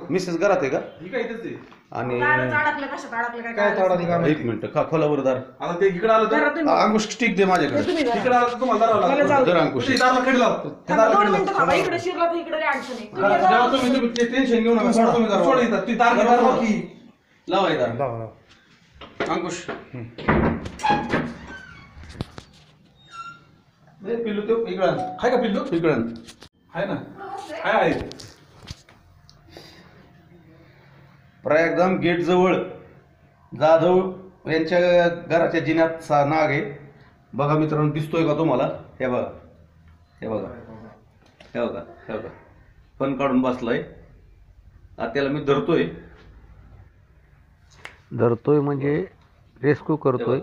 Mrs घरात आहे का? आणि एक मिनिट का खोला बरदार अंकुश स्टिक दे माझ्याकडे टेन्शन घेऊ नका लावायला अंकुश पिल्लू तो इकडं आहे का? पिल्लू इकडं आहे ना? आहे प्रयागधाम गेट जवळ जाधव यांच्या घराच्या जिन्यात नाग आहे बघा मित्रांनो. दिसतोय का तुम्हाला? हे बघा हे बघा हे बघा हे बघा पण काढून बसलाय. त्याला मी धरतोय म्हणजे रेस्क्यू करतोय.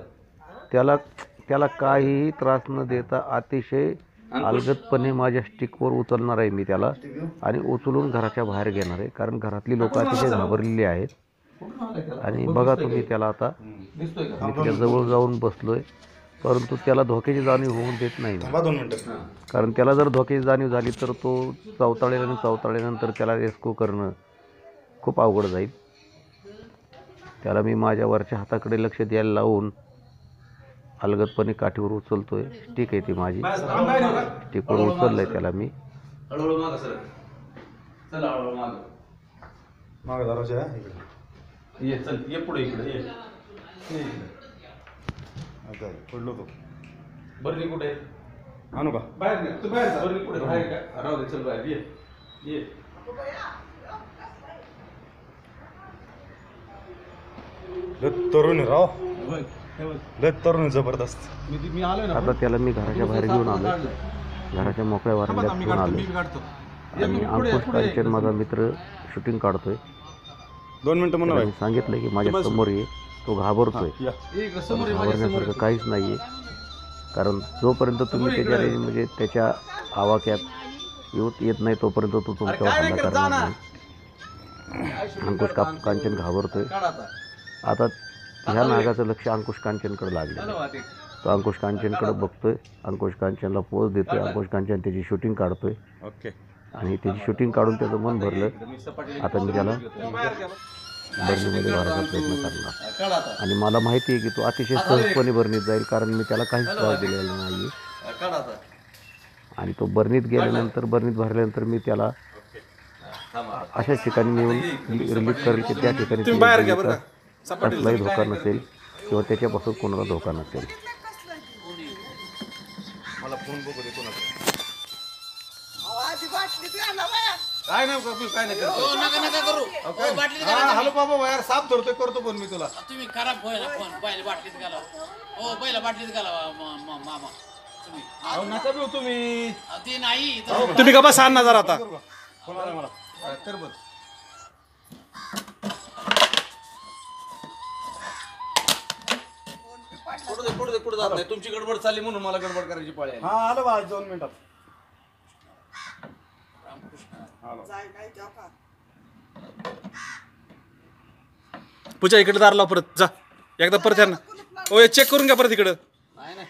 त्याला काहीही त्रास न देता अतिशय अलगदपणे माझ्या स्टिकवर उचलणार आहे मी त्याला आणि उचलून घराच्या बाहेर घेणार आहे. कारण घरातली लोक अतिशय घाबरलेली आहेत. आणि बघा तुम्ही त्याला आता मी त्याच्या जवळ जाऊन बसलोय परंतु त्याला धोक्याची जाणीव होऊन देत नाही. कारण त्याला जर धोक्याची जाणीव झाली तर तो चवताळेल आणि चवताळल्यानंतर त्याला रेस्क्यू करणं खूप अवघड जाईल. त्याला मी माझ्या वरच्या हाताकडे लक्ष द्यायला लावून अलगदपणे काठीवर उचलतोय. स्टिक आहे ती माझी स्टिकवर उचललंय त्याला मी. हळूहळू माग सर चल हळूहळू माग माग धरायच्या ये चल ये पुढे इकडे ये आता पडलो तो बरणी कुठे आणू का? बाहेर नाही तू बाहेर जा. बरणी कुठे बाहेर का? राहू दे चल बाहेर ये तरुण राव लय तरुण जबरदस्त. मी आलोय ना. आता त्याला मी घराच्या बाहेर घेऊन आलो. घराच्या मोकळ्या वारंड्यात घेऊन आलो आणि अंकुश कांचन माझा मित्र शूटिंग काढतोय. 2 मिनिटं म्हणून सांगितलं की माझ्या समोर ये. तो घाबरतोय. घाबरण्यासारखं काहीच नाहीये. कारण जोपर्यंत तुम्ही त्याच्या म्हणजे त्याच्या आवाक्यात येत नाही तोपर्यंत तो तुमच्यावर हल्ला करणार नाही. अंकुश कांचन घाबरतोय. आता ह्या नागाचं लक्ष अंकुश कांचनकडे लागलं. तो अंकुश कांचनकडे बघतोय. अंकुश कांचनला पोज देतोय. अंकुश कांचन त्याची शूटिंग काढतोय आणि त्याची शूटिंग काढून त्याचं मन भरलं. आता मी त्याला बर्नीमध्ये भरायचा प्रयत्न करणार आणि मला माहिती आहे की तो अतिशय सहजपणे बर्नीत जाईल कारण मी त्याला काहीच त्रास दिलेला नाही. आणि तो बर्नीत गेल्यानंतर बर्नीत भरल्यानंतर मी त्याला अशा ठिकाणी नेऊन रिलीज करेल की त्या ठिकाणी कसलाही धोका नसेल किंवा त्याच्यापासून कोणाला धोका नसेल. मला फोन बघू दे कोणाचा. काय नाही काय नाही हॅलो बाबा यार साफ धरतोय करतो पण मी तुला. तुम्ही खराब व्हायला फोन पहिल्या बाटलीत घाला. हो पहिल्या बाटलीत घाला मामा तुम्ही नका देऊ तुम्ही. ते नाही तुम्ही का बस आणणार जरा आता मला कर बघ. पुढे जात नाही. तुमची गडबड चालली म्हणून मला गडबड करायची पाळी आली. हा आलो बा 2 मिनिटात. पूजा इकडे दार लाव परत जा एकदा परत यांना. ओ चेक करून घ्या परत इकडं. नाही